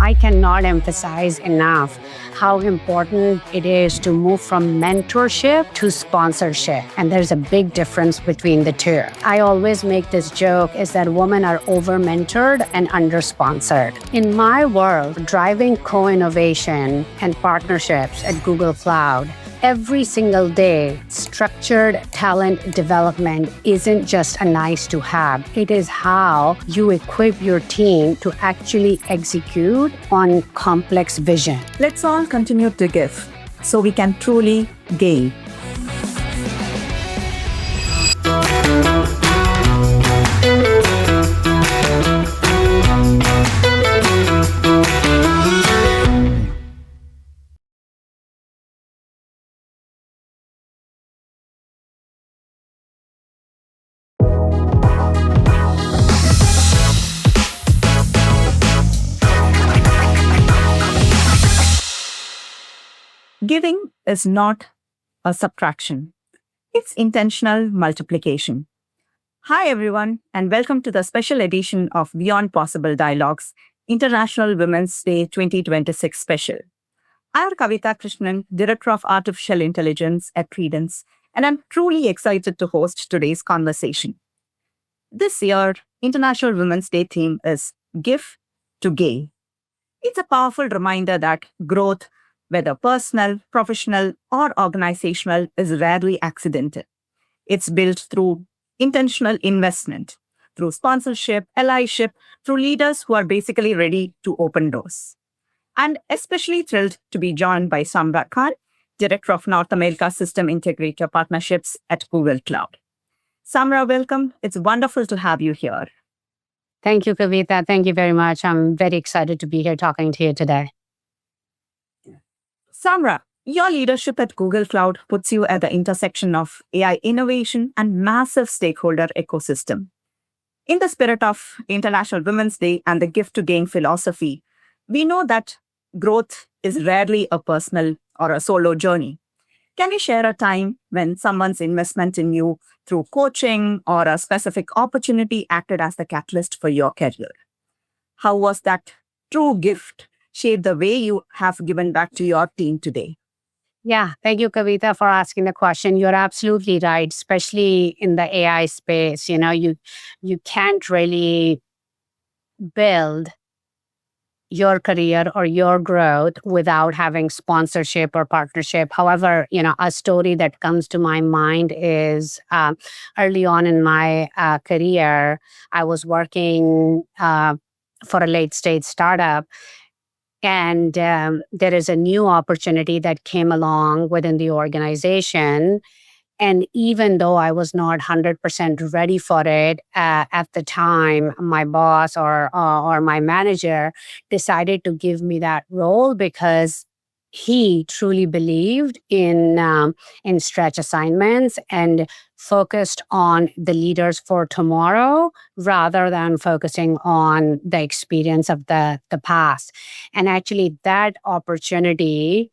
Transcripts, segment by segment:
I cannot emphasize enough how important it is to move from mentorship to sponsorship. And there's a big difference between the two. I always make this joke is that women are over-mentored and under-sponsored. In my world, driving co-innovation and partnerships at Google Cloud, every single day, structured talent development isn't just a nice to have. It is how you equip your team to actually execute on complex vision. Let's all continue to give so we can truly gain. Giving is not a subtraction. It's intentional multiplication. Hi, everyone, and welcome to the special edition of Beyond Possible Dialogues, International Women's Day 2026 special. I'm Kavita Krishnan, Director of Artificial Intelligence at Credence, and I'm truly excited to host today's conversation. This year, International Women's Day theme is Give to Gain. It's a powerful reminder that growth, whether personal, professional, or organizational, is rarely accidental. It's built through intentional investment, through sponsorship, allyship, through leaders who are basically ready to open doors. I'm especially thrilled to be joined by Samra Khan, Director of North America System Integrator Partnerships at Google Cloud. Samra, welcome. It's wonderful to have you here. Thank you, Kavita. Thank you very much. I'm very excited to be here talking to you today. Samra, your leadership at Google Cloud puts you at the intersection of AI innovation and massive stakeholder ecosystem. In the spirit of International Women's Day and the Give to Gain philosophy, we know that growth is rarely a personal or a solo journey. Can you share a time when someone's investment in you through coaching or a specific opportunity acted as the catalyst for your career? How was that true gift shape the way you have given back to your team today? Yeah, thank you, Kavita, for asking the question. You're absolutely right, especially in the AI space. You can't really build your career or your growth without having sponsorship or partnership. However, a story that comes to my mind is early on in my career, I was working for a late stage startup. And there is a new opportunity that came along within the organization. And even though I was not 100% ready for it at the time, my boss or my manager decided to give me that role because he truly believed in stretch assignments and focused on the leaders for tomorrow rather than focusing on the experience of the past. And actually, that opportunity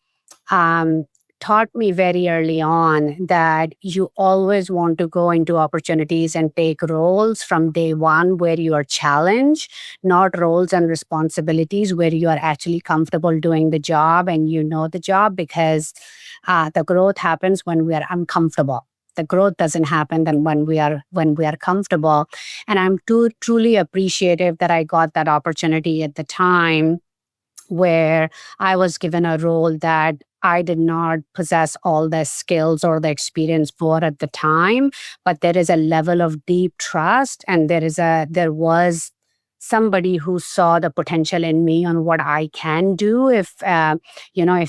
taught me very early on that you always want to go into opportunities and take roles from day one where you are challenged, not roles and responsibilities where you are actually comfortable doing the job and you know the job, because the growth happens when we are uncomfortable. The growth doesn't happen then when we are comfortable. And I'm truly appreciative that I got that opportunity at the time where I was given a role that I did not possess all the skills or the experience for at the time, but there is a level of deep trust, and there was somebody who saw the potential in me on what I can do if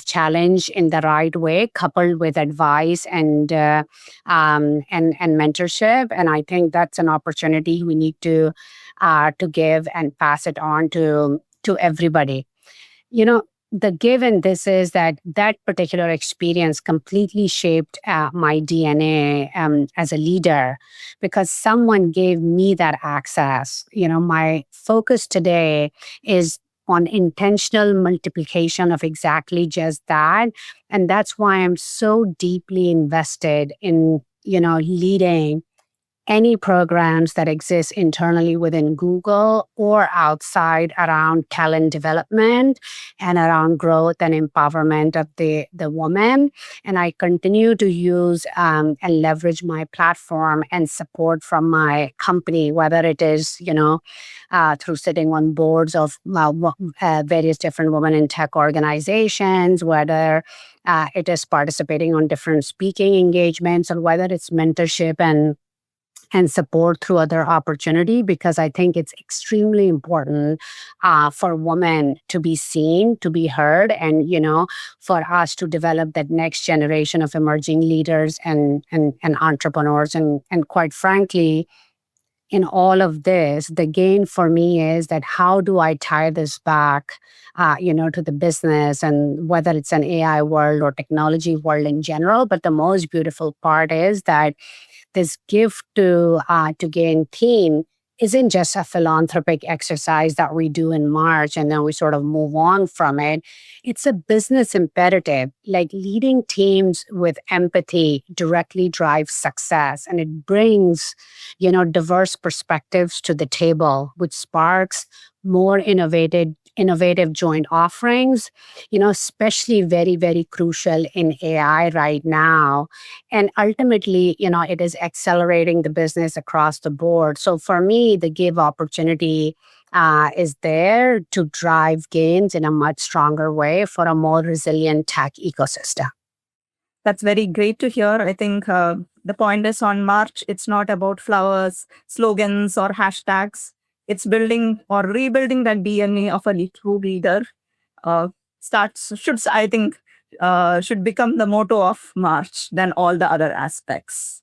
challenged in the right way, coupled with advice and mentorship. And I think that's an opportunity we need to give and pass it on to everybody. The give in this is that particular experience completely shaped my DNA as a leader because someone gave me that access. My focus today is on intentional multiplication of exactly just that. And that's why I'm so deeply invested in, leading any programs that exist internally within Google or outside around talent development and around growth and empowerment of the woman. And I continue to use and leverage my platform and support from my company, whether it is, through sitting on boards of various different women in tech organizations, whether it is participating on different speaking engagements, or whether it's mentorship and support through other opportunity, because I think it's extremely important for women to be seen, to be heard, and for us to develop that next generation of emerging leaders and entrepreneurs. And quite frankly, in all of this, the gain for me is that how do I tie this back, to the business, and whether it's an AI world or technology world in general. But the most beautiful part is that this gift to gain theme isn't just a philanthropic exercise that we do in March and then we sort of move on from it. It's a business imperative. Like, leading teams with empathy directly drives success, and it brings, diverse perspectives to the table, which sparks more innovative joint offerings, especially very, very crucial in AI right now. And ultimately, it is accelerating the business across the board. So for me, the give opportunity is there to drive gains in a much stronger way for a more resilient tech ecosystem. That's very great to hear. I think the point is, on March, it's not about flowers, slogans, or hashtags. It's building or rebuilding that DNA of a true leader. Uh, I think, should become the motto of March than all the other aspects.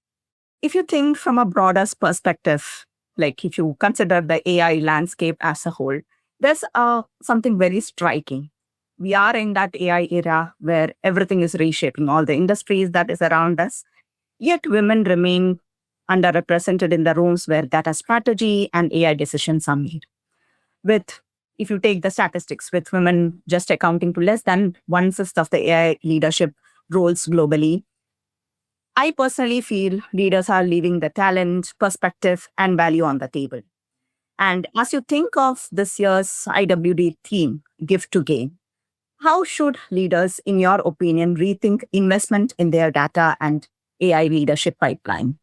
If you think from a broader perspective, like if you consider the AI landscape as a whole, there's something very striking. We are in that AI era where everything is reshaping all the industries that is around us, yet women remain underrepresented in the rooms where data strategy and AI decisions are made. With, if you take the statistics, with women just accounting to less than 1/5 of the AI leadership roles globally, I personally feel leaders are leaving the talent, perspective, and value on the table. And as you think of this year's IWD theme, Give to Gain, how should leaders, in your opinion, rethink investment in their data and AI leadership pipeline?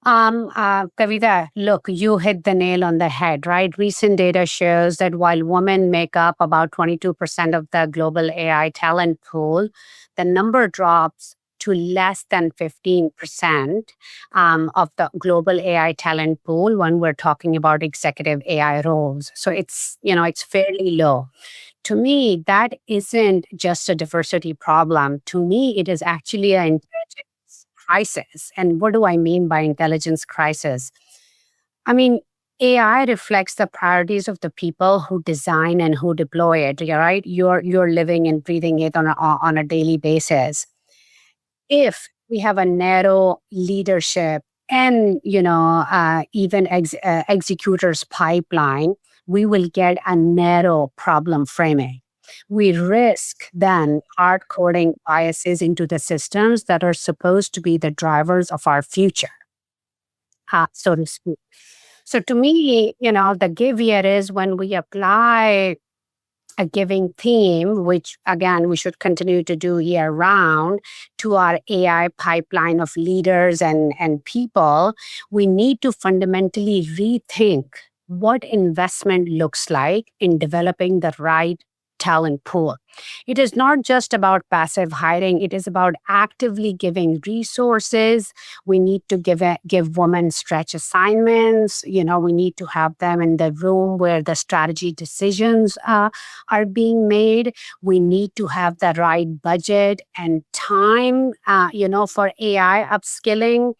Kavita, look, you hit the nail on the head, right? Recent data shows that while women make up about 22% of the global AI talent pool, the number drops to less than 15% of the global AI talent pool when we're talking about executive AI roles. So it's fairly low. To me, that isn't just a diversity problem. To me, it is actually an crisis. And what do I mean by intelligence crisis? I mean, AI reflects the priorities of the people who design and who deploy it. Right? You're living and breathing it on a daily basis. If we have a narrow leadership and even executors pipeline, we will get a narrow problem framing. We risk then hard coding biases into the systems that are supposed to be the drivers of our future, so to speak. So to me, the give here is when we apply a giving theme, which again, we should continue to do year round, to our AI pipeline of leaders and people, we need to fundamentally rethink what investment looks like in developing the right talent pool. It is not just about passive hiring, it is about actively giving resources. We need to give women stretch assignments. We need to have them in the room where the strategy decisions are being made. We need to have the right budget and time, for AI upskilling.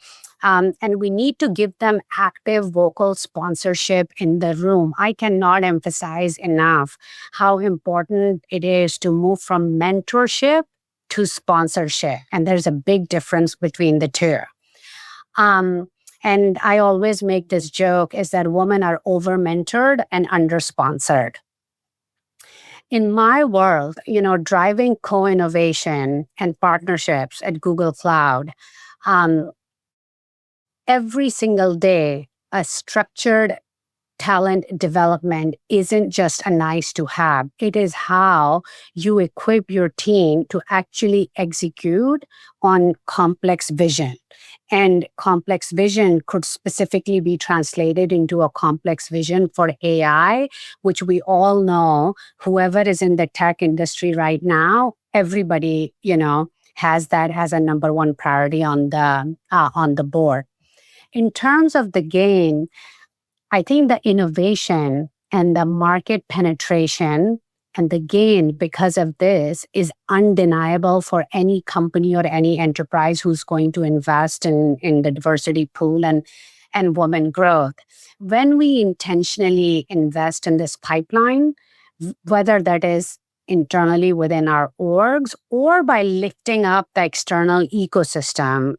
And we need to give them active vocal sponsorship in the room. I cannot emphasize enough how important it is to move from mentorship to sponsorship. And there's a big difference between the two. And I always make this joke is that women are over mentored and under sponsored. In my world, driving co-innovation and partnerships at Google Cloud, um, every single day, a structured talent development isn't just a nice to have. It is how you equip your team to actually execute on complex vision. And complex vision could specifically be translated into a complex vision for AI, which we all know whoever is in the tech industry right now, everybody, has that as a number one priority on the board. In terms of the gain, I think the innovation and the market penetration and the gain because of this is undeniable for any company or any enterprise who's going to invest in the diversity pool and women growth. When we intentionally invest in this pipeline, whether that is internally within our orgs or by lifting up the external ecosystem,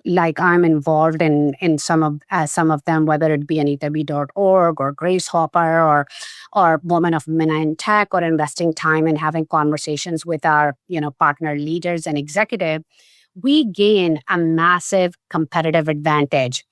like I'm involved in some of them, whether it be anitaB.org or Grace Hopper or Women of Women in Tech, or investing time in having conversations with our partner leaders and executive, we gain a massive competitive advantage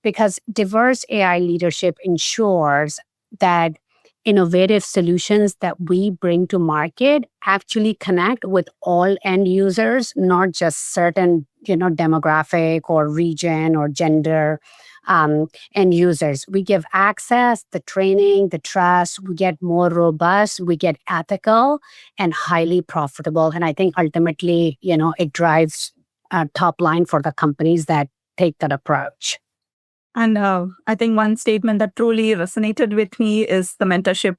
because diverse AI leadership ensures that innovative solutions that we bring to market actually connect with all end users, not just certain, demographic or region or gender end users. We give access, the training, the trust, we get more robust, we get ethical and highly profitable. And I think ultimately, it drives top line for the companies that take that approach. And I think one statement that truly resonated with me is the mentorship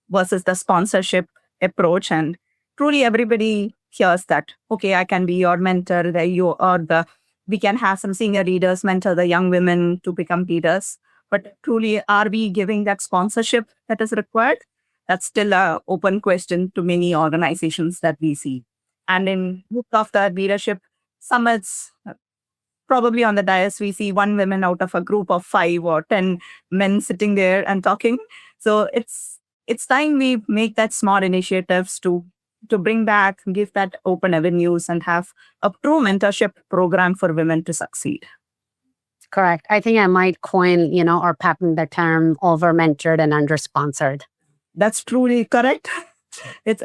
versus the sponsorship approach. And truly everybody hears that, okay, I can be your mentor, we can have some senior leaders mentor the young women to become leaders. But truly, are we giving that sponsorship that is required? That's still an open question to many organizations that we see. And in both of the leadership summits, probably on the dais, we see one woman out of a group of 5 or 10 men sitting there and talking. So it's time we make that small initiatives to bring back, give that open avenues and have a true mentorship program for women to succeed. Correct. I think I might coin, or patent the term over-mentored and under-sponsored. That's truly correct.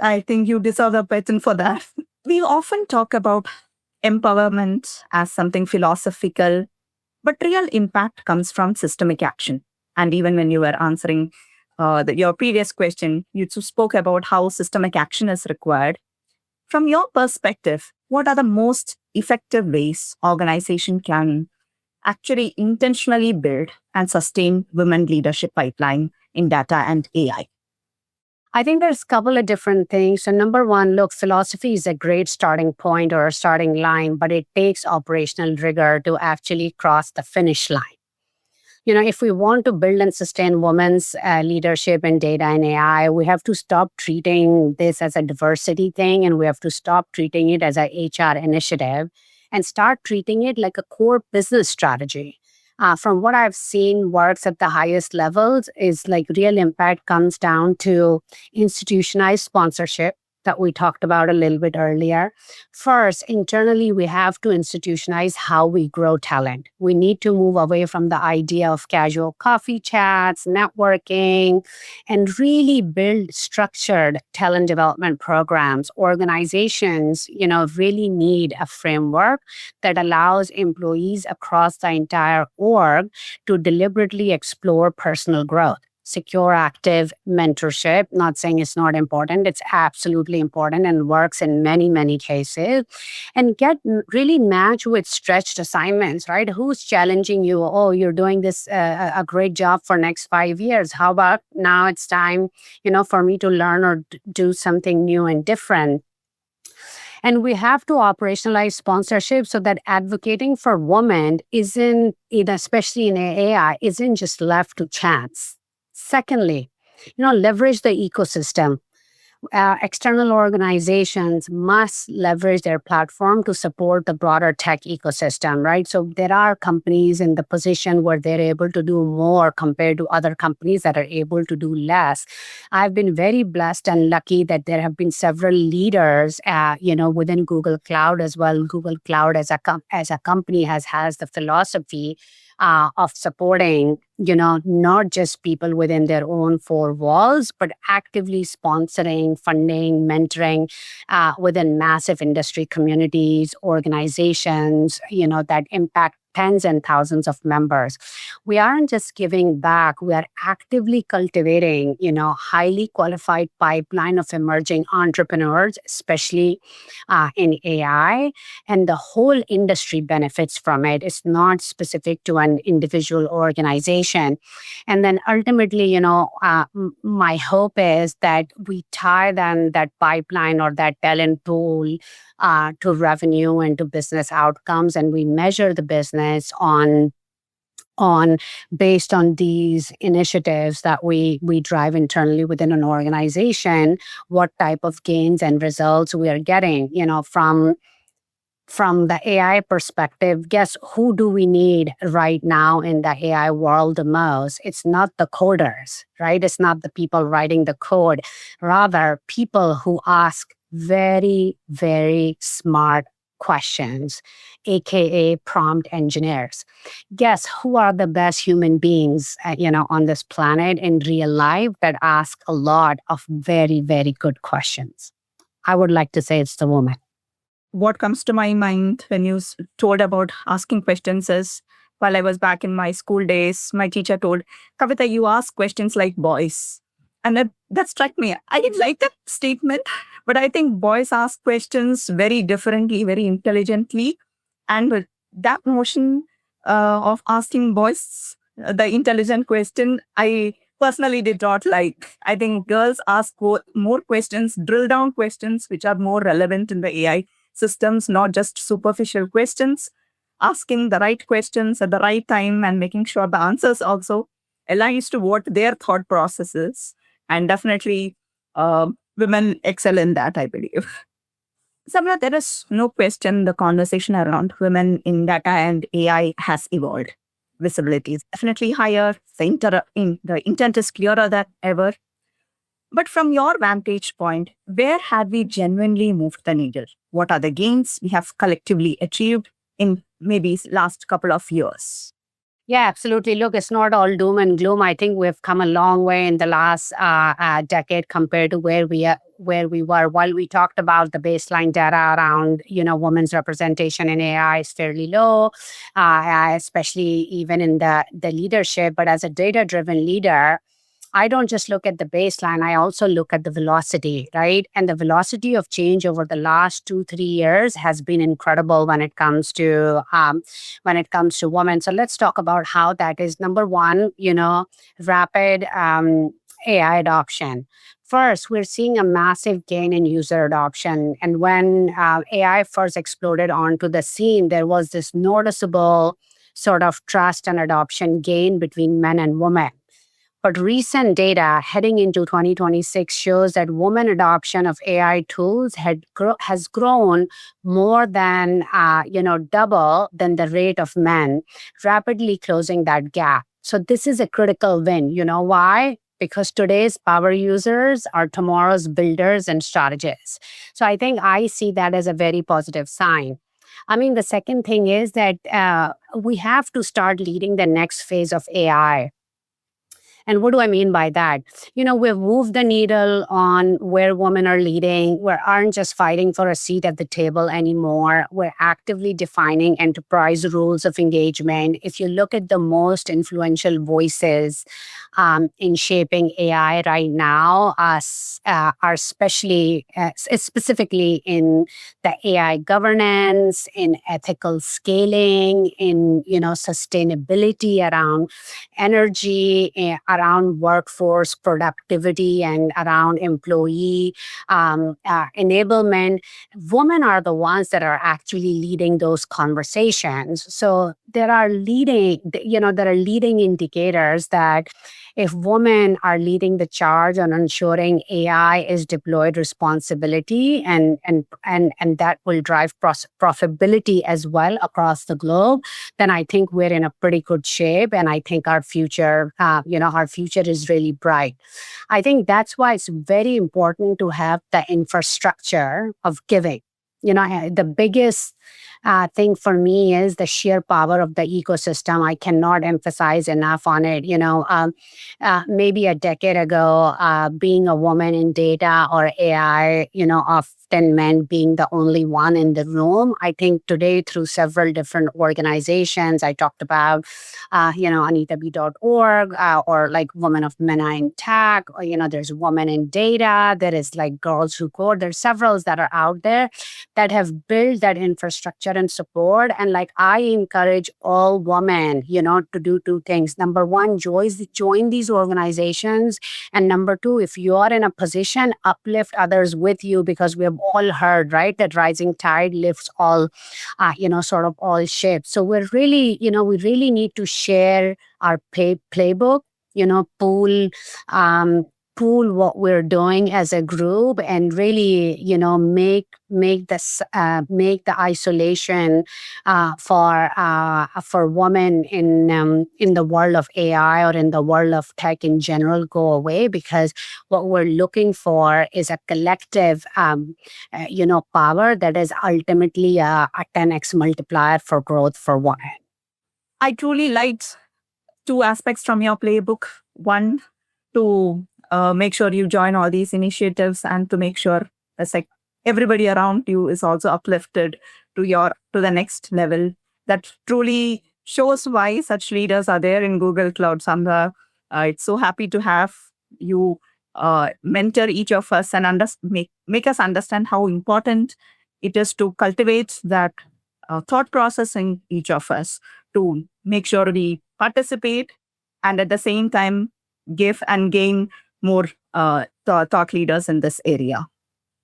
I think you deserve a patent for that. We often talk about empowerment as something philosophical, but real impact comes from systemic action. And even when you were answering your previous question, you spoke about how systemic action is required. From your perspective, what are the most effective ways organization can actually intentionally build and sustain women leadership pipeline in data and AI? I think there's a couple of different things. So number one, look, philosophy is a great starting point or a starting line, but it takes operational rigor to actually cross the finish line. If we want to build and sustain women's leadership in data and AI, we have to stop treating this as a diversity thing, and we have to stop treating it as an HR initiative and start treating it like a core business strategy. From what I've seen works at the highest levels is like real impact comes down to institutionalized sponsorship that we talked about a little bit earlier. First, internally, we have to institutionalize how we grow talent. We need to move away from the idea of casual coffee chats, networking, and really build structured talent development programs. Organizations, really need a framework that allows employees across the entire org to deliberately explore personal growth. Secure, active mentorship, not saying it's not important, it's absolutely important and works in many, many cases. And get really matched with stretched assignments, right? Who's challenging you? Oh, you're doing this a great job for next 5 years. How about now it's time, for me to learn or do something new and different. And we have to operationalize sponsorship so that advocating for women isn't, especially in AI, isn't just left to chance. Secondly, leverage the ecosystem. External organizations must leverage their platform to support the broader tech ecosystem, right? So there are companies in the position where they're able to do more compared to other companies that are able to do less. I've been very blessed and lucky that there have been several leaders, within Google Cloud as well. Google Cloud as a company has the philosophy of supporting, not just people within their own four walls, but actively sponsoring, funding, mentoring within massive industry communities, organizations, that impact tens and thousands of members. We aren't just giving back, we are actively cultivating, highly qualified pipeline of emerging entrepreneurs, especially in AI, and the whole industry benefits from it. It's not specific to an individual organization. And then ultimately, my hope is that we tie then that pipeline or that talent pool to revenue and to business outcomes, and we measure the business on based on these initiatives that we drive internally within an organization, what type of gains and results we are getting, from the AI perspective. Guess who do we need right now in the AI world the most? It's not the coders, right? It's not the people writing the code. Rather, people who ask very, very smart questions, aka prompt engineers. Guess who are the best human beings, on this planet in real life that ask a lot of very, very good questions? I would like to say it's the woman. What comes to my mind when you told about asking questions is, while I was back in my school days, my teacher told, Kavita, you ask questions like boys. And that struck me. I didn't like that statement, but I think boys ask questions very differently, very intelligently. And with that notion of asking boys the intelligent question, I personally did not like. I think girls ask more questions, drill down questions, which are more relevant in the AI systems, not just superficial questions, asking the right questions at the right time and making sure the answers also aligns to what their thought process is. And definitely women excel in that, I believe. Samra, there is no question the conversation around women in data and AI has evolved. Visibility is definitely higher. The intent is clearer than ever. But from your vantage point, where have we genuinely moved the needle? What are the gains we have collectively achieved in maybe last couple of years? Yeah, absolutely. Look, it's not all doom and gloom. I think we've come a long way in the last decade compared to where we were. While we talked about the baseline data around, women's representation in AI is fairly low, especially even in the leadership. But as a data-driven leader, I don't just look at the baseline, I also look at the velocity, right? And the velocity of change over the last 2-3 years has been incredible when it comes to women. So let's talk about how that is. Number one, rapid AI adoption. First, we're seeing a massive gain in user adoption. And when AI first exploded onto the scene, there was this noticeable sort of trust and adoption gain between men and women. But recent data heading into 2026 shows that women adoption of AI tools has grown more than, double than the rate of men, rapidly closing that gap. So this is a critical win. You know why? Because today's power users are tomorrow's builders and strategists. So I think I see that as a very positive sign. I mean, the second thing is that we have to start leading the next phase of AI. And what do I mean by that? We've moved the needle on where women are leading. We aren't just fighting for a seat at the table anymore. We're actively defining enterprise rules of engagement. If you look at the most influential voices in shaping AI right now, are specifically in the AI governance, in ethical scaling, in sustainability around energy, around workforce productivity, and around employee enablement. Women are the ones that are actually leading those conversations. So there are leading indicators that if women are leading the charge on ensuring AI is deployed responsibility, and that will drive profitability as well across the globe, then I think we're in a pretty good shape. And I think our future is really bright. I think that's why it's very important to have the infrastructure of giving. The biggest thing for me is the sheer power of the ecosystem. I cannot emphasize enough on it. Maybe a decade ago, being a woman in data or AI, often meant being the only one in the room. I think today, through several different organizations, I talked about, AnitaB.org, or like Women of MENA in Tech, or, there's Women in Data, there is like Girls Who Code. There's several that are out there that have built that infrastructure and support. And like I encourage all women, to do two things. Number one, join these organizations. And number two, if you are in a position, uplift others with you, because we have all heard, right, that rising tide lifts all, sort of all ships. So we really need to share our playbook, pool, what we're doing as a group, and really, make the isolation for women in the world of AI or in the world of tech in general go away, because what we're looking for is a collective power that is ultimately a 10x multiplier for growth for women. I truly liked two aspects from your playbook. One, to make sure you join all these initiatives, and to make sure it's like everybody around you is also uplifted to the next level. That truly shows why such leaders are there in Google Cloud. Sandra, it's so happy to have you mentor each of us and make us understand how important it is to cultivate that thought process in each of us, to make sure we participate and at the same time give and gain more thought leaders in this area.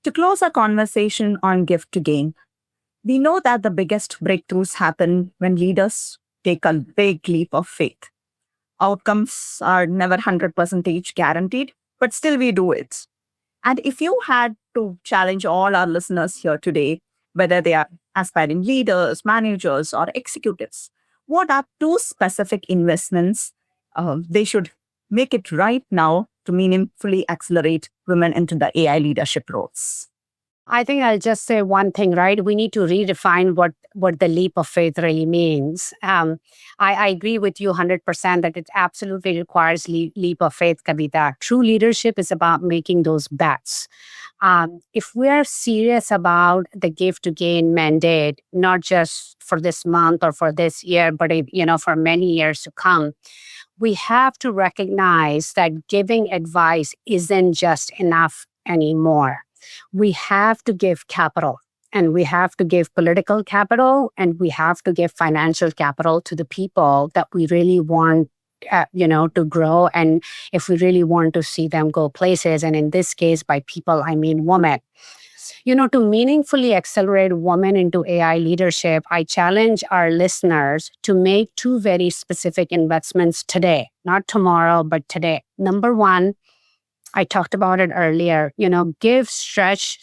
To close our conversation on Give to Gain, we know that the biggest breakthroughs happen when leaders take a big leap of faith. Outcomes are never 100% guaranteed, but still we do it. And if you had to challenge all our listeners here today, whether they are aspiring leaders, managers, or executives, what are two specific investments they should make it right now to meaningfully accelerate women into the AI leadership roles? I think I'll just say one thing, right? We need to redefine what the leap of faith really means. I agree with you 100% that it absolutely requires leap of faith, Kavita. True leadership is about making those bets. If we're serious about the Give to Gain mandate, not just for this month or for this year, but for many years to come, we have to recognize that giving advice isn't just enough anymore. We have to give capital, and we have to give political capital, and we have to give financial capital to the people that we really want to grow, and if we really want to see them go places. And in this case, by people, I mean women. To meaningfully accelerate women into AI leadership, I challenge our listeners to make two very specific investments today, not tomorrow, but today. Number one, I talked about it earlier, give stretch,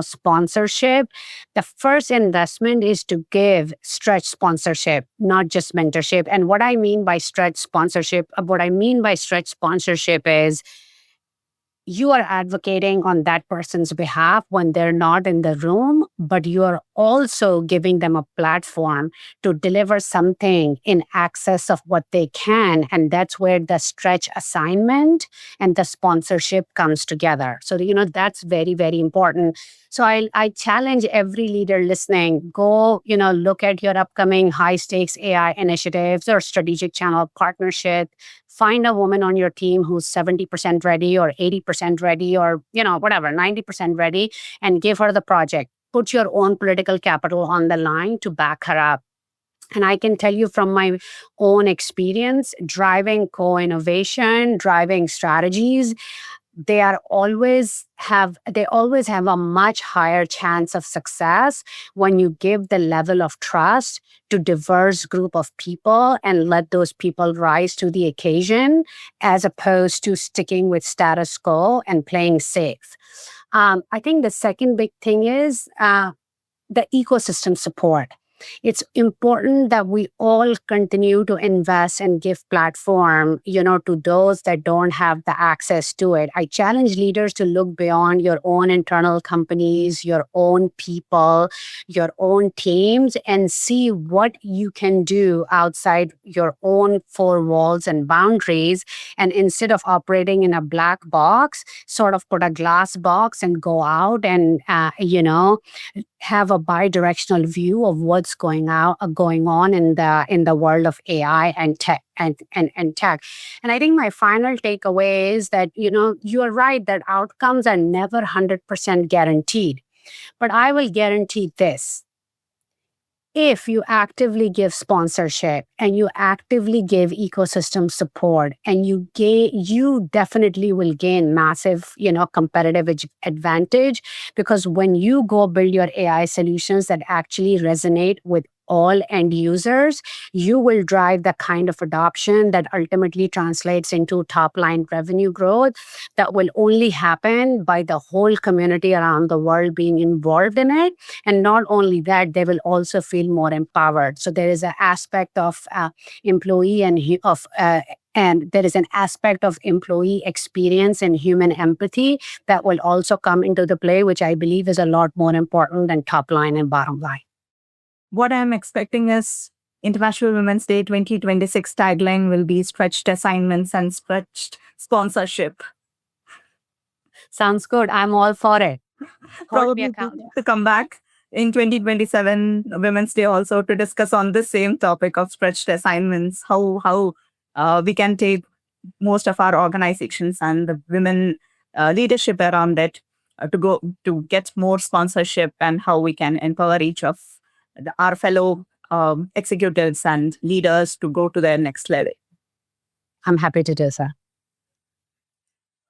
sponsorship. The first investment is to give stretch sponsorship, not just mentorship. And what I mean by stretch sponsorship is you are advocating on that person's behalf when they're not in the room, but you are also giving them a platform to deliver something in excess of what they can. And that's where the stretch assignment and the sponsorship comes together. So, that's very, very important. So I challenge every leader listening, go, look at your upcoming high stakes AI initiatives or strategic channel partnership. Find a woman on your team who's 70% ready or 80% ready or, whatever, 90% ready, and give her the project. Put your own political capital on the line to back her up. And I can tell you from my own experience, driving co-innovation, driving strategies, they always have a much higher chance of success when you give the level of trust to diverse group of people and let those people rise to the occasion, as opposed to sticking with status quo and playing safe. I think the second big thing is the ecosystem support. It's important that we all continue to invest and give platform, to those that don't have the access to it. I challenge leaders to look beyond your own internal companies, your own people, your own teams, and see what you can do outside your own four walls and boundaries. And instead of operating in a black box, sort of put a glass box and go out and, have a bi-directional view of what's going on in the world of AI and tech and tech. And I think my final takeaway is that you are right that outcomes are never 100% guaranteed, but I will guarantee this: if you actively give sponsorship and you actively give ecosystem support, and you definitely will gain massive competitive advantage, because when you go build your AI solutions that actually resonate with all end users, you will drive the kind of adoption that ultimately translates into top line revenue growth that will only happen by the whole community around the world being involved in it. And not only that, they will also feel more empowered. So there is an aspect of employee and there is an aspect of employee experience and human empathy that will also come into the play, which I believe is a lot more important than top line and bottom line. What I'm expecting is International Women's Day 2026 tagline will be stretched assignments and stretched sponsorship. Sounds good. I'm all for it. Probably to come back in 2027 Women's Day also to discuss on the same topic of stretched assignments, how we can take most of our organizations and the women leadership around it to get more sponsorship, and how we can empower each of our fellow executives and leaders to go to their next level. I'm happy to do so.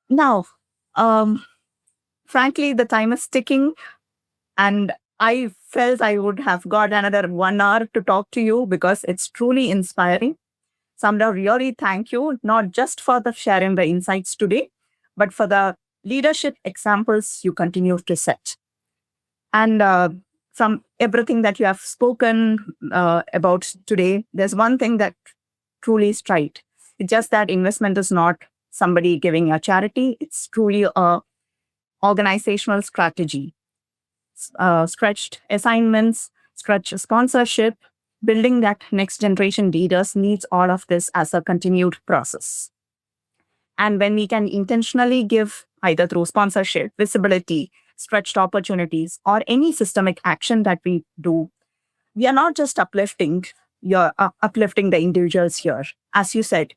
Now, frankly, the time is ticking, and I felt I would have got another 1 hour to talk to you because it's truly inspiring. Samra, really thank you, not just for the sharing the insights today, but for the leadership examples you continue to set. And from everything that you have spoken about today, there's one thing that truly is right. It's just that investment is not somebody giving a charity. It's truly a organizational strategy. Stretched assignments, stretched sponsorship, building that next generation leaders needs all of this as a continued process. And when we can intentionally give, either through sponsorship, visibility, stretched opportunities, or any systemic action that we do, we are not just uplifting the individuals here. As you said,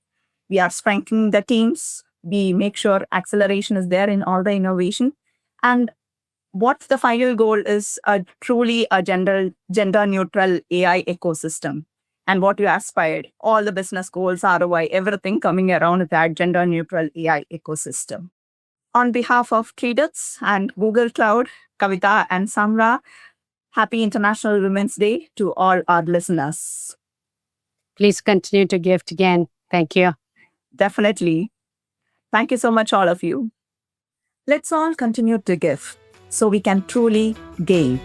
we are strengthening the teams. We make sure acceleration is there in all the innovation. And what the final goal is truly a gender neutral AI ecosystem. And what you aspired, all the business goals, ROI, everything coming around that gender neutral AI ecosystem. On behalf of Traders and Google Cloud, Kavita and Samra, happy International Women's Day to all our listeners. Please continue to gift again. Thank you. Definitely. Thank you so much, all of you. Let's all continue to give so we can truly gain.